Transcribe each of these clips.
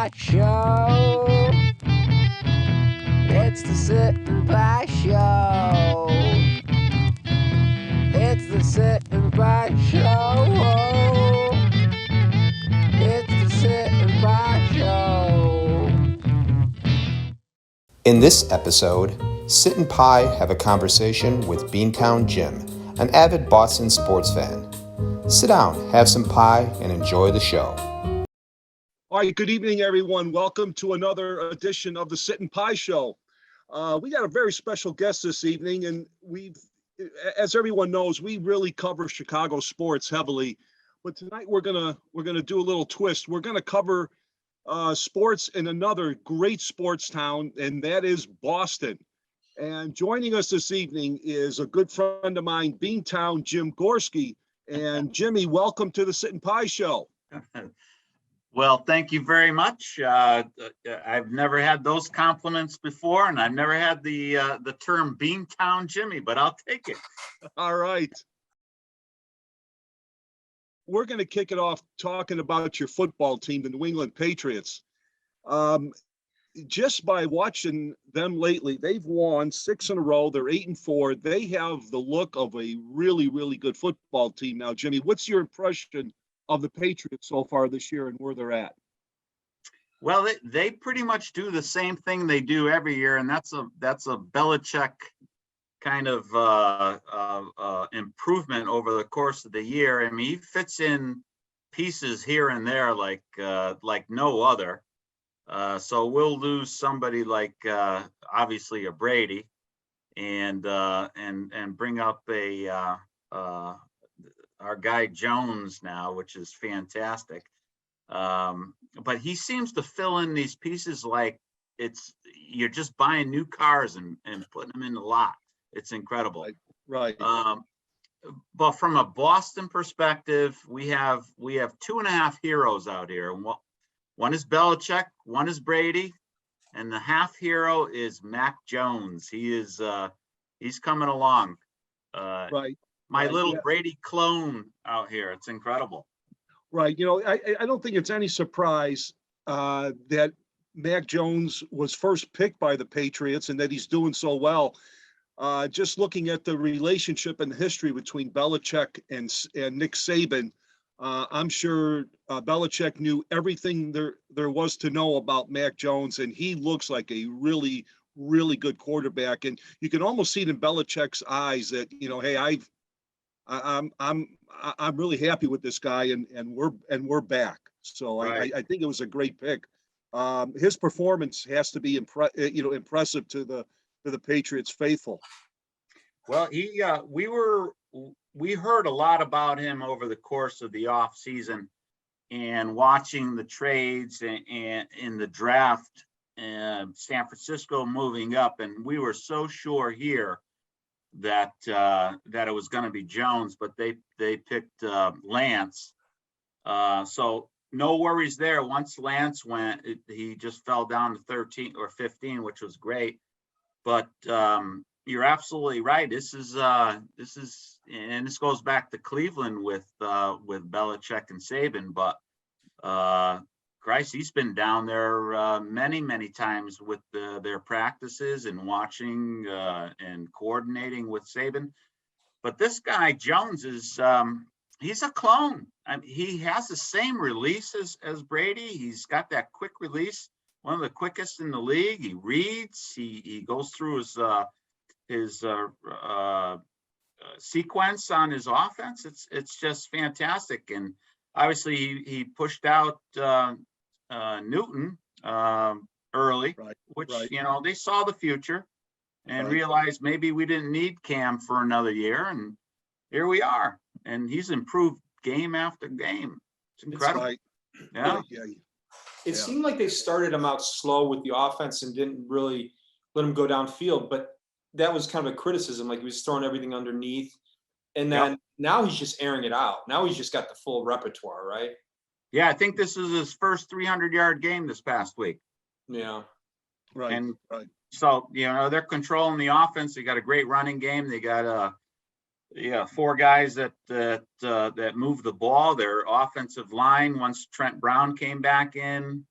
Pie Show. It's the Sitting Pie Show. It's the Sitting Pie Show. It's the Sitting Pie Show. In this episode, Sit and Pie have a conversation with Beantown Jim, an avid Boston sports fan. Sit down, have some pie, and enjoy the show. All right, good evening, everyone. Welcome to another edition of the Sit and Pie Show. We got a very special guest this evening, and as everyone knows, we really cover Chicago sports heavily. But tonight we're gonna do a little twist. We're gonna cover sports in another great sports town, and that is Boston. And joining us this evening is a good friend of mine, Beantown Jim Gorski. And Jimmy, welcome to the Sit and Pie Show. Well, thank you very much. I've never had those compliments before, and I've never had the term Beantown Jimmy, but I'll take it. All right. We're going to kick it off talking about your football team, the New England Patriots. Just by watching them lately, they've won 6 in a row. They're 8-4. They have the look of a really, really good football team. Now, Jimmy, what's your impression of the Patriots so far this year and where they're at? Well, they pretty much do the same thing they do every year, and that's a Belichick kind of improvement over the course of the year. I mean, he fits in pieces here and there like no other. So we'll lose somebody like obviously a Brady, and bring up our guy Jones now, which is fantastic. But he seems to fill in these pieces like you're just buying new cars and putting them in the lot. It's incredible. Right. But from a Boston perspective, we have 2.5 heroes out here. One is Belichick, one is Brady, and the half hero is Mac Jones. He's coming along. Right. My little Brady clone out here. It's incredible. Right. You know, I don't think it's any surprise that Mac Jones was first picked by the Patriots and that he's doing so well. Just looking at the relationship and the history between Belichick and Nick Saban, I'm sure Belichick knew everything there was to know about Mac Jones, and he looks like a really, really good quarterback. And you can almost see it in Belichick's eyes that, you know, hey, I'm really happy with this guy, and we're back. So right. I think it was a great pick. His performance has to be impressive to the Patriots faithful. Well, we heard a lot about him over the course of the off season, and watching the trades and in the draft, San Francisco moving up, and we were so sure here that it was going to be Jones, but they picked Lance. So no worries there. Once Lance went, he just fell down to 13 or 15, which was great. But you're absolutely right. This is, and this goes back to Cleveland with Belichick and Saban. But Christ, he's been down there many times with their practices and watching and coordinating with Saban. But this guy Jones is he's a clone. I mean, he has the same release as Brady. He's got that quick release, one of the quickest in the league. He reads. He goes through his sequence on his offense. It's just fantastic. And obviously he pushed out Newton early, which they saw the future and realized maybe we didn't need Cam for another year, and here we are. And he's improved game after game. It's incredible. Right. Yeah. It seemed like they started him out slow with the offense and didn't really let him go downfield, but that was kind of a criticism. Like, he was throwing everything underneath, and then now he's just airing it out. Now he's just got the full repertoire, right? Yeah, I think this is his first 300-yard game this past week. Yeah. Right. And so, they're controlling the offense. They got a great running game. They got 4 guys that move the ball. Their offensive line, once Trent Brown came back in,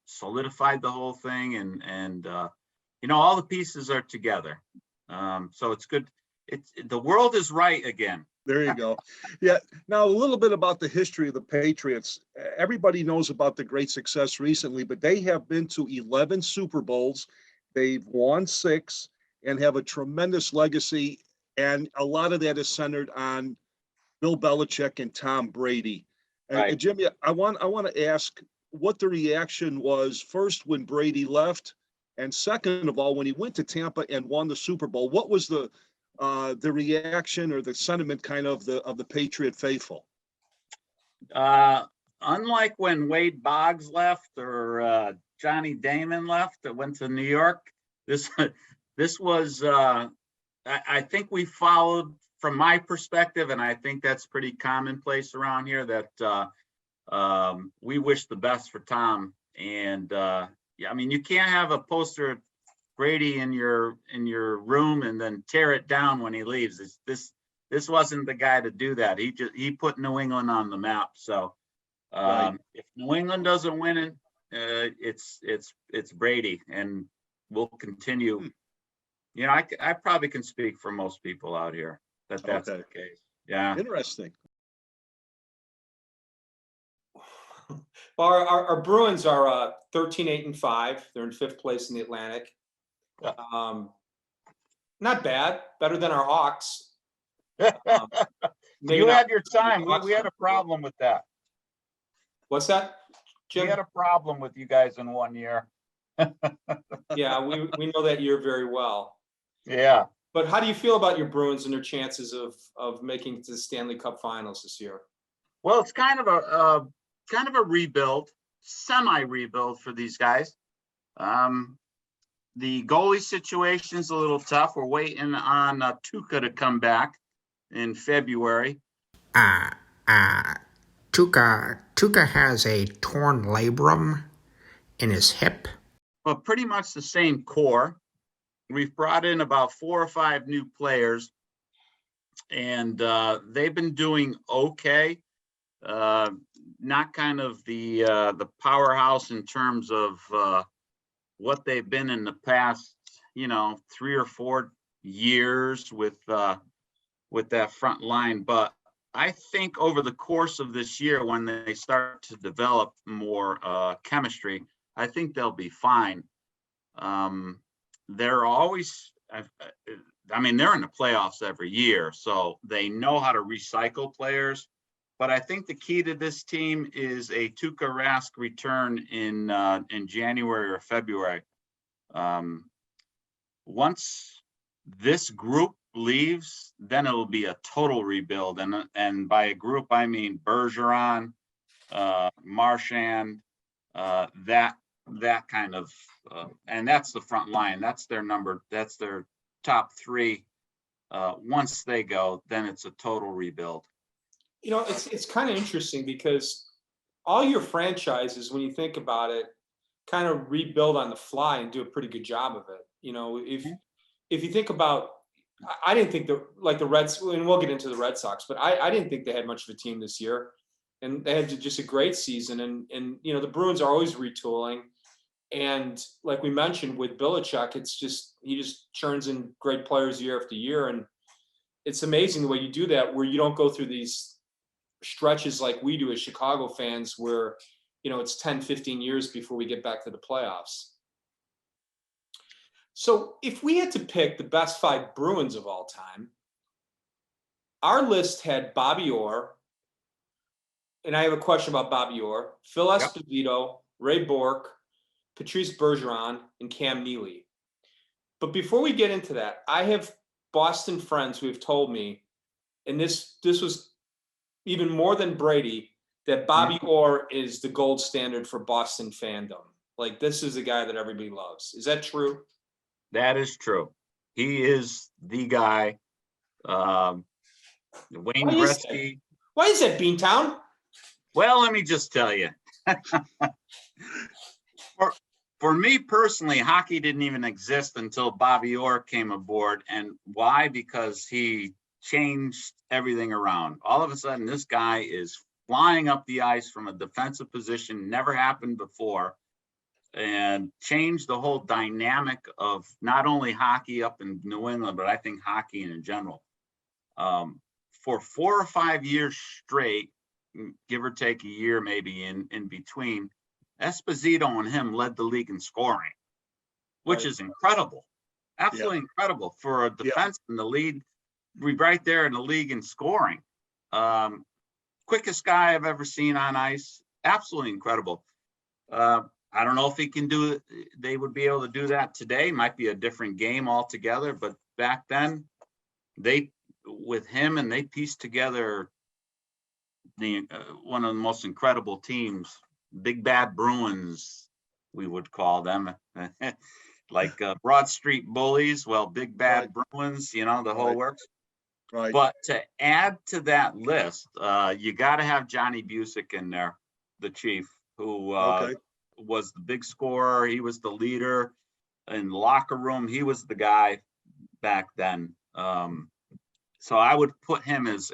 solidified the whole thing, and all the pieces are together. So it's good. The world is right again. There you go. Yeah. Now, a little bit about the history of the Patriots. Everybody knows about the great success recently, but they have been to 11 Super Bowls. They've won 6 and have a tremendous legacy. And a lot of that is centered on Bill Belichick and Tom Brady. And Right. Jimmy, I want to ask what the reaction was first when Brady left, and second of all, when he went to Tampa and won the Super Bowl. What was the reaction or the sentiment kind of the Patriot faithful? Unlike when Wade Boggs left or Johnny Damon left that went to New York, this was I think we followed, from my perspective, and I think that's pretty commonplace around here, that we wish the best for Tom. And yeah, I mean, you can't have a poster of Brady in your room and then tear it down when he leaves. This wasn't the guy to do that. He put New England on the map. So Right. if New England doesn't win it, it's Brady, and we'll continue. I probably can speak for most people out here that's Okay. the case. Yeah. Interesting. Well, our Bruins are 13-8-5. They're in 5th place in the Atlantic. Yeah. Not bad. Better than our Hawks. You had your time. We had a problem with that. What's that, Jim? We had a problem with you guys in one year. Yeah, we know that year very well. Yeah. But how do you feel about your Bruins and their chances of making it to the Stanley Cup Finals this year? Well, it's kind of a rebuild, semi-rebuild for these guys. The goalie situation is a little tough. We're waiting on Tuca to come back in February. Tuca has a torn labrum in his hip. But pretty much the same core. We've brought in about 4 or 5 new players, and they've been doing okay. Not kind of the powerhouse in terms of what they've been in the past, 3 or 4 years with that front line. But I think over the course of this year, when they start to develop more chemistry, I think they'll be fine. They're always, they're in the playoffs every year, so they know how to recycle players. But I think the key to this team is a Tuukka Rask return in January or February. Once this group leaves, then it'll be a total rebuild. And by a group, I mean Bergeron, Marchand, that kind of, and that's the front line. That's their top 3. Once they go, then it's a total rebuild. It's kind of interesting because all your franchises, when you think about it, kind of rebuild on the fly and do a pretty good job of it. If you think about, I didn't think the Reds, and we'll get into the Red Sox, but I didn't think they had much of a team this year, and they had just a great season. And the Bruins are always retooling, and like we mentioned with Belichick, he just churns in great players year after year, and it's amazing the way you do that, where you don't go through these stretches like we do as Chicago fans, where it's 10-15 years before we get back to the playoffs. So if we had to pick the best 5 Bruins of all time, our list had Bobby Orr, and I have a question about Bobby Orr, Phil Esposito, Ray Bourque, Patrice Bergeron, and Cam Neely. But before we get into that, I have Boston friends who have told me, and this was even more than Brady, that Bobby Orr is the gold standard for Boston fandom. Like, this is the guy that everybody loves. Is that true? That is true. He is the guy. Wayne Gretzky. Why is that, Beantown? Well, let me just tell you. For me personally, hockey didn't even exist until Bobby Orr came aboard. And why? Because he changed everything around. All of a sudden, this guy is flying up the ice from a defensive position, never happened before, and changed the whole dynamic of not only hockey up in New England, but I think hockey in general. For 4 or 5 years straight, give or take a year maybe in between, Esposito and him led the league in scoring, which is incredible. Absolutely incredible for a defense in the lead. We're right there in the league in scoring. Quickest guy I've ever seen on ice. Absolutely incredible. I don't know if he can do it. They would be able to do that today. Might be a different game altogether. But back then, with him, and they pieced together one of the most incredible teams. Big Bad Bruins, we would call them. Like Broad Street Bullies. Well, Big Bad Bruins. The whole works. Right. But to add to that list, you got to have Johnny Busick in there, the Chief, who was the big scorer. He was the leader in the locker room. He was the guy back then. So I would put him as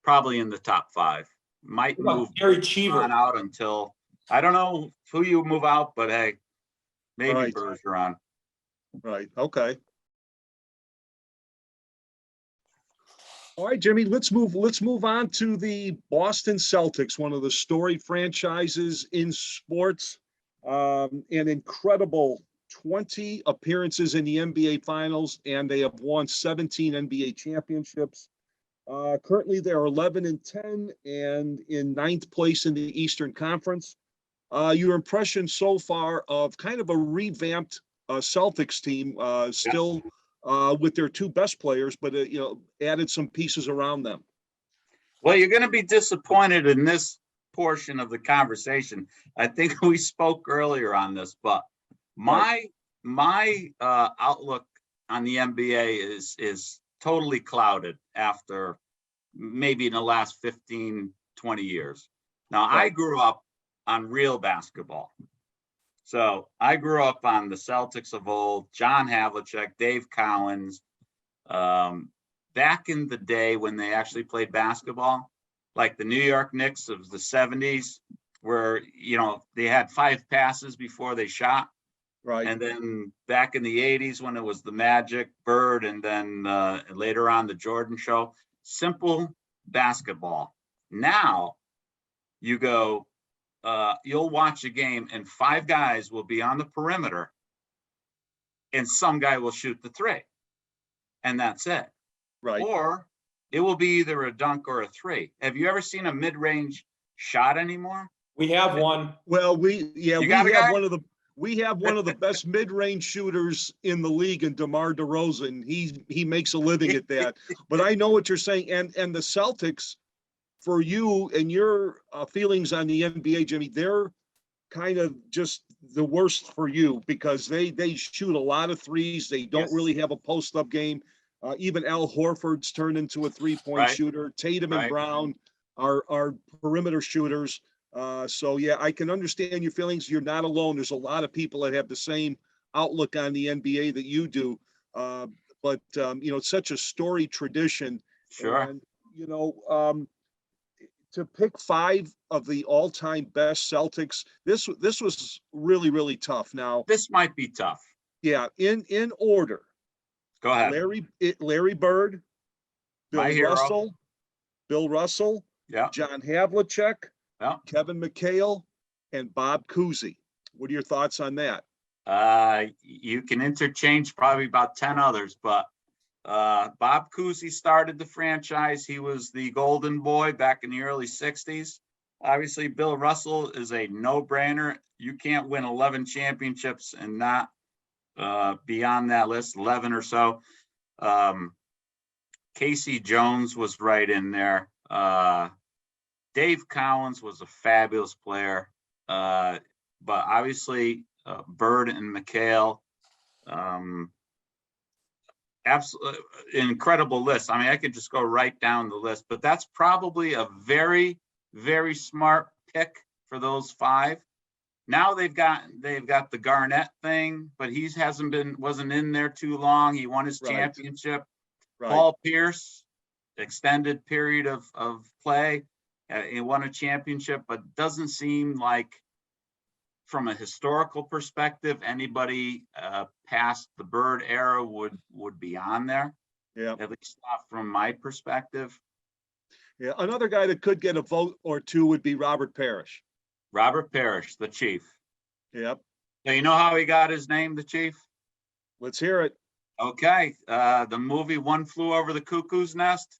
probably in the top 5. Might move Gary Cheever on out until, I don't know who you move out, but hey, maybe Bergeron. Right. Okay. All right, Jimmy, let's move on to the Boston Celtics, one of the storied franchises in sports. An incredible 20 appearances in the NBA Finals, and they have won 17 NBA championships. Currently, they're 11-10 and in 9th place in the Eastern Conference. Your impression so far of kind of a revamped Celtics team, still with their 2 best players, but added some pieces around them. Well, you're going to be disappointed in this portion of the conversation. I think we spoke earlier on this, but my outlook on the NBA is totally clouded after maybe in the last 15, 20 years. Now, I grew up on real basketball. So I grew up on the Celtics of old, John Havlicek, Dave Cowens, back in the day when they actually played basketball, like the New York Knicks of the 70s, where, they had 5 passes before they shot. Right. And then back in the 80s when it was the Magic, Bird, and then later on the Jordan Show, simple basketball. Now you go, you'll watch a game and 5 guys will be on the perimeter and some guy will shoot the 3. And that's it. Right. Or it will be either a dunk or a 3. Have you ever seen a mid-range shot anymore? We have one. Well, we have one of the best mid-range shooters in the league in DeMar DeRozan. He makes a living at that. But I know what you're saying. And the Celtics, for you and your feelings on the NBA, Jimmy, they're kind of just the worst for you because they shoot a lot of threes. They don't really have a post-up game. Even Al Horford's turned into a three-point shooter. Tatum and Brown are perimeter shooters. So, yeah, I can understand your feelings. You're not alone. There's a lot of people that have the same outlook on the NBA that you do. But it's such a storied tradition. Sure. And, to pick 5 of the all-time best Celtics, this was really, really tough. Now, this might be tough. Yeah, in order. Go ahead. Larry Bird, Bill Russell, John Havlicek, Kevin McHale, and Bob Cousy. What are your thoughts on that? You can interchange probably about 10 others, but Bob Cousy started the franchise. He was the golden boy back in the early 60s. Obviously, Bill Russell is a no-brainer. You can't win 11 championships and not be on that list, 11 or so. Casey Jones was right in there. Dave Cowens was a fabulous player. But obviously, Bird and McHale, absolutely incredible list. I mean, I could just go right down the list, but that's probably a very, very smart pick for those 5. Now they've got the Garnett thing, but he wasn't in there too long. He won his championship. Paul Pierce, extended period of play. He won a championship, but doesn't seem like, from a historical perspective, anybody past the Bird era would be on there. Yeah. At least not from my perspective. Yeah. Another guy that could get a vote or two would be Robert Parrish. Robert Parrish, the Chief. Yep. So you know how he got his name, the Chief? Let's hear it. Okay. The movie One Flew Over the Cuckoo's Nest.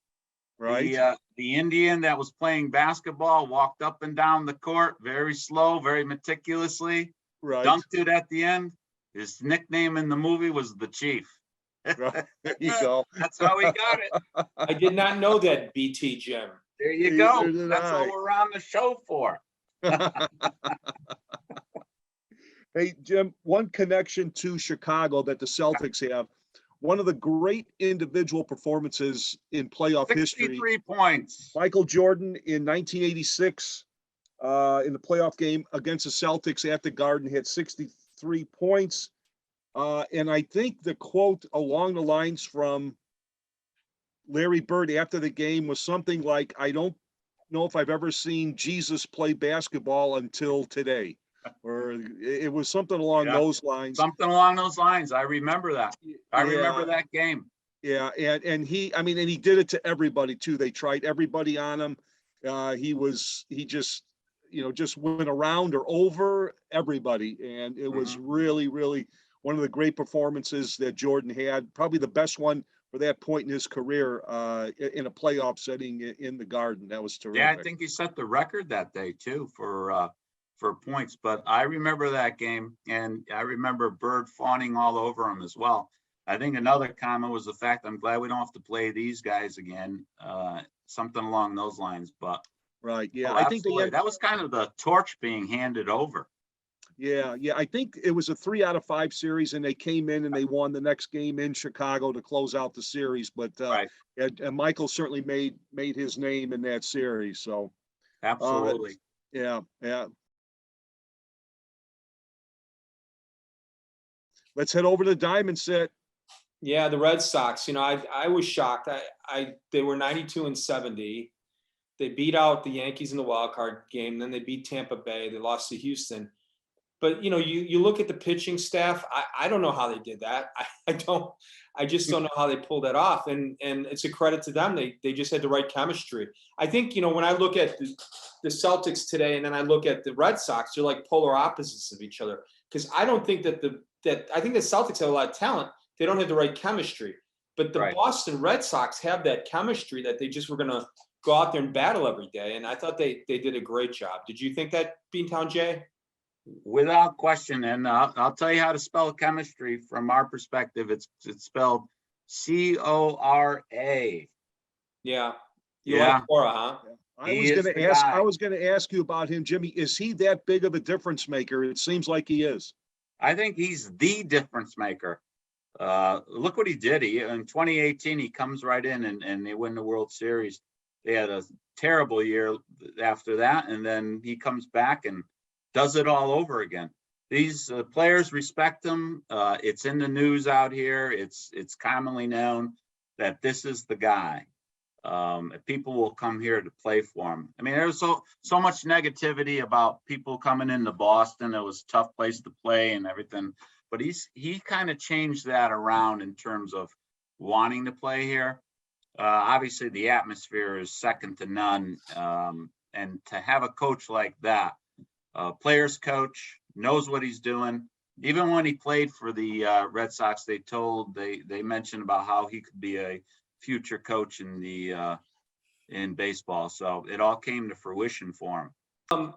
Right. The Indian that was playing basketball walked up and down the court very slow, very meticulously, Right. dunked it at the end. His nickname in the movie was the Chief. Right. There you go. That's how he got it. I did not know that, BT Jim. There you Neither go. did That's I. what we're on the show for. Hey, Jim, one connection to Chicago that the Celtics have, one of the great individual performances in playoff history. 63 points. Michael Jordan in 1986 in the playoff game against the Celtics at the Garden hit 63 points. And I think the quote along the lines from Larry Bird after the game was something like, "I don't know if I've ever seen Jesus play basketball until today." Or it was something along those lines. Something along those lines. I remember that. I remember that game. Yeah, and he did it to everybody too. They tried everybody on him. He just went around or over everybody, and it was really, really one of the great performances that Jordan had. Probably the best one for that point in his career in a playoff setting in the Garden. That was terrific. Yeah, I think he set the record that day too for points. But I remember that game, and I remember Bird fawning all over him as well. I think another comment was the fact I'm glad we don't have to play these guys again. Something along those lines. But right, yeah, oh, I think that was kind of the torch being handed over. Yeah, I think it was a 3 out of 5 series, and they came in and they won the next game in Chicago to close out the series. But Right. and Michael certainly made his name in that series. So Absolutely. yeah. Let's head over to the Diamond set. Yeah, the Red Sox. I was shocked. They were 92-70. They beat out the Yankees in the wild card game. Then they beat Tampa Bay. They lost to Houston. But you look at the pitching staff. I don't know how they did that. I just don't know how they pulled that off. And it's a credit to them. They just had the right chemistry. I think when I look at the Celtics today, and then I look at the Red Sox, they're like polar opposites of each other. Because I don't think that I think the Celtics have a lot of talent. They don't have the right chemistry. But the Boston Red Sox have that chemistry that they just were going to go out there and battle every day. And I thought they did a great job. Did you think that, Beantown Jay? Without question. And I'll tell you how to spell chemistry from our perspective. It's spelled C-O-R-A. Yeah. You like Cora, huh? I was going to ask you about him, Jimmy. Is he that big of a difference maker? It seems like he is. I think he's the difference maker. Look what he did. In 2018, he comes right in and they win the World Series. They had a terrible year after that, and then he comes back and does it all over again. These players respect him. It's in the news out here. It's commonly known that this is the guy. People will come here to play for him. I mean, there's so much negativity about people coming into Boston. It was a tough place to play and everything. But he kind of changed that around in terms of wanting to play here. Obviously, the atmosphere is second to none. And to have a coach like that, players coach, knows what he's doing. Even when he played for the Red Sox, they mentioned about how he could be a future coach in baseball. So it all came to fruition for him.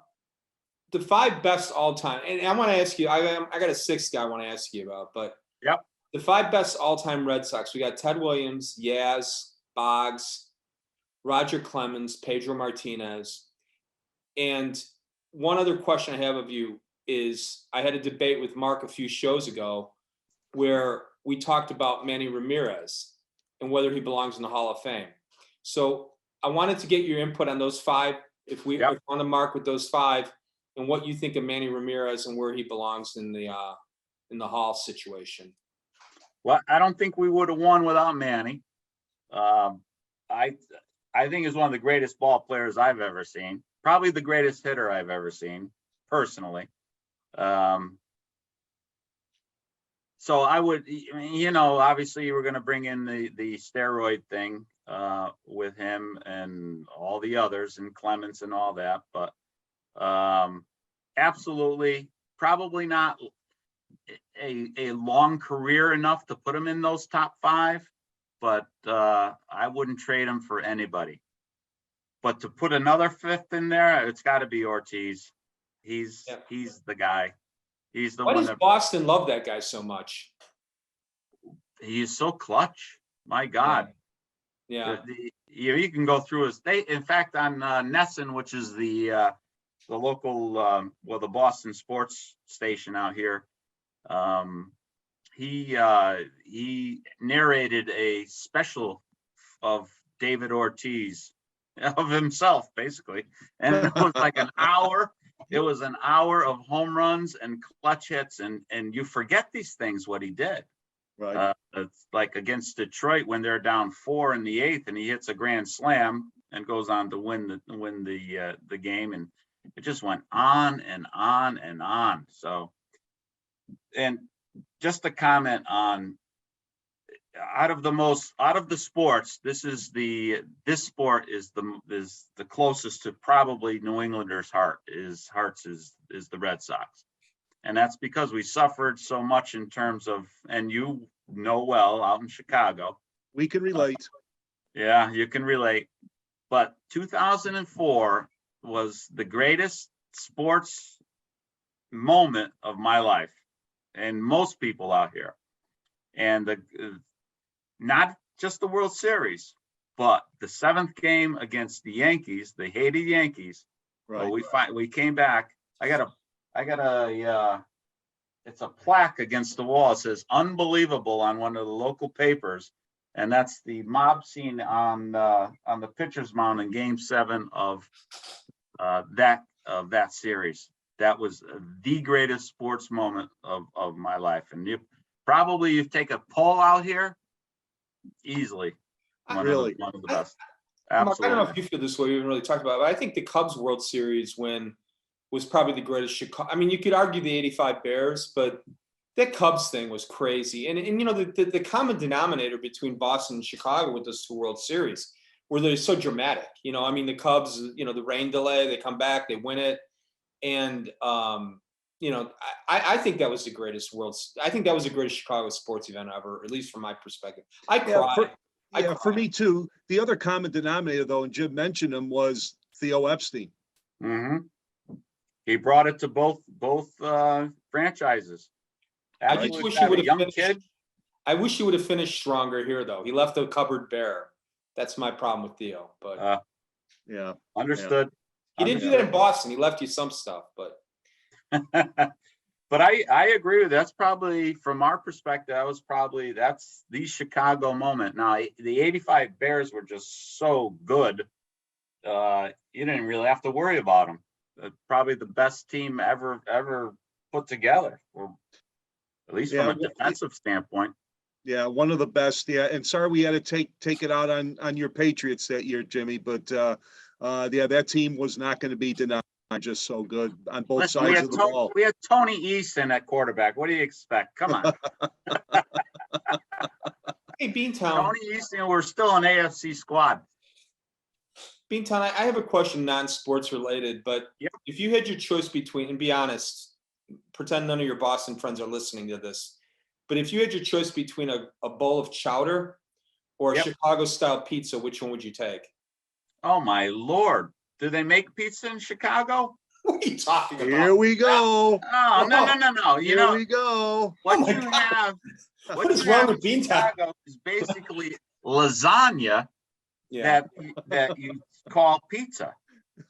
The 5 best all time, and I want to ask you, I got a 6th guy I want to ask you about, but Yep. The 5 best all time Red Sox. We got Ted Williams, Yaz, Boggs, Roger Clemens, Pedro Martinez. And one other question I have of you is, I had a debate with Mark a few shows ago where we talked about Manny Ramirez and whether he belongs in the Hall of Fame. So I wanted to get your input on those 5. If we on the mark with those 5, and what you think of Manny Ramirez and where he belongs in the Hall situation. Well, I don't think we would have won without Manny. I think is one of the greatest ball players I've ever seen. Probably the greatest hitter I've ever seen, personally. So I would, obviously you were going to bring in the steroid thing with him and all the others and Clemens and all that, but absolutely, probably not a long career enough to put him in those top 5, but I wouldn't trade him for anybody. But to put another 5th in there, it's got to be Ortiz. He's the guy. He's the Why one does that Boston love that guy so much? he is so clutch. My God. Yeah. You can go through his. In fact, on Nesson, which is the local, the Boston sports station out here, he narrated a special of David Ortiz, of himself, basically, and it was like an hour. It was an hour of home runs and clutch hits, and you forget these things, what he did. Right. It's like against Detroit when they're down 4 in the 8th, and he hits a grand slam and goes on to win the game, and it just went on and on and on. So, and just a comment on out of the sports, this sport is the closest to probably New Englanders' hearts is the Red Sox. And that's because we suffered so much in terms of, and you know well, out in Chicago. We can relate. Yeah, you can relate. But 2004 was the greatest sports moment of my life, and most people out here. And not just the World Series, but the 7th game against the Yankees, the hated Yankees. Right. We came back. I got it's a plaque against the wall. It says "Unbelievable" on one of the local papers, and that's the mob scene on the pitcher's mound in Game 7 of that series. That was the greatest sports moment of my life, and you take a poll out here, easily one of the best. Absolutely. I don't know if you feel this way. We haven't really talked about it, but I think the Cubs World Series win was probably the greatest Chicago. I mean, you could argue the '85 Bears, but that Cubs thing was crazy. And the common denominator between Boston and Chicago with those 2 World Series were they're so dramatic. I mean, the Cubs, the rain delay, they come back, they win it. And, I think that was the greatest I think that was the greatest Chicago sports event ever, at least from my perspective. I cried. For me too. The other common denominator, though, and Jim mentioned him, was Theo Epstein. Mm-hmm. He brought it to both franchises. I just wish he would have finished. I wish he would have finished stronger here, though. He left the cupboard bare. That's my problem with Theo. But yeah, understood. He didn't do that in Boston. He left you some stuff, but. But I agree with you. That's probably, from our perspective, that's the Chicago moment. Now, the '85 Bears were just so good. You didn't really have to worry about them. Probably the best team ever put together, or at least from a defensive standpoint. Yeah, one of the best. Yeah, and sorry we had to take it out on your Patriots that year, Jimmy. But that team was not going to be denied. Just so good on both sides of the ball. We had Tony Easton at quarterback. What do you expect? Come on. Hey, Beantown. Tony Easton, we're still an AFC squad. Beantown, I have a question, non-sports related, but if you had your choice between, and be honest, pretend none of your Boston friends are listening to this, but if you had your choice between a bowl of chowder or a Chicago-style pizza, which one would you take? Oh, my Lord. Do they make pizza in Chicago? What are you talking about? Here we go. Oh, no. Here we go. What is wrong with Beantown? Is basically lasagna that you call pizza.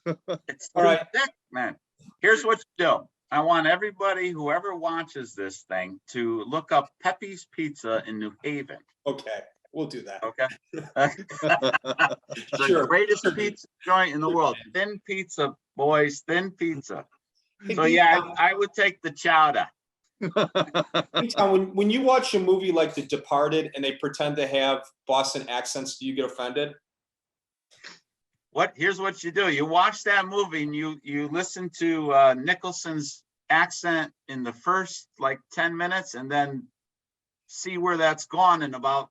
It's too thick, man. Here's what you do. I want everybody, whoever watches this thing, to look up Pepe's Pizza in New Haven. Okay. We'll do that. Okay. The greatest pizza joint in the world. Thin pizza, boys. Thin pizza. So I would take the chowder. When you watch a movie like The Departed and they pretend to have Boston accents, do you get offended? Here's what you do. You watch that movie and you listen to Nicholson's accent in the first like 10 minutes, and then see where that's gone in about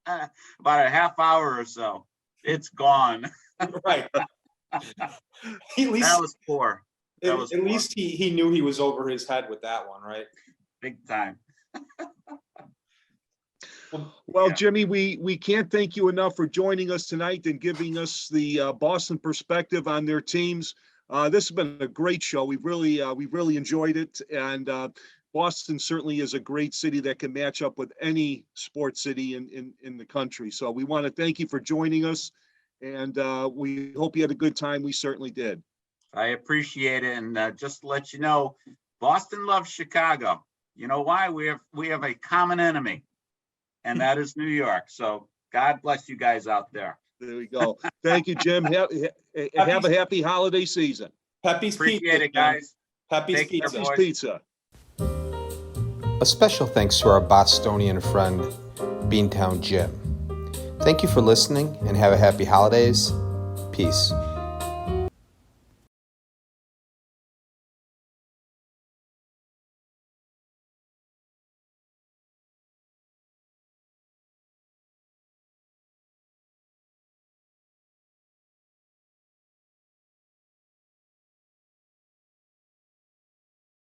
a half hour or so. It's gone. Right. At least, That was poor. at least he knew he was over his head with that one, right? Big time. Well, Yeah. Jimmy, we can't thank you enough for joining us tonight and giving us the Boston perspective on their teams. This has been a great show. We really enjoyed it, and Boston certainly is a great city that can match up with any sports city in the country. So we want to thank you for joining us, and we hope you had a good time. We certainly did. I appreciate it. And just to let you know, Boston loves Chicago. You know why? We have a common enemy, and that is New York. So God bless you guys out there. There we go. Thank you, Jim. Have a happy holiday season. Pepe's Appreciate Pizza, it, guys. Pepe's Take care, Pizza. boys. Pizza. A special thanks to our Bostonian friend, Beantown Jim. Thank you for listening and have a happy holidays. Peace.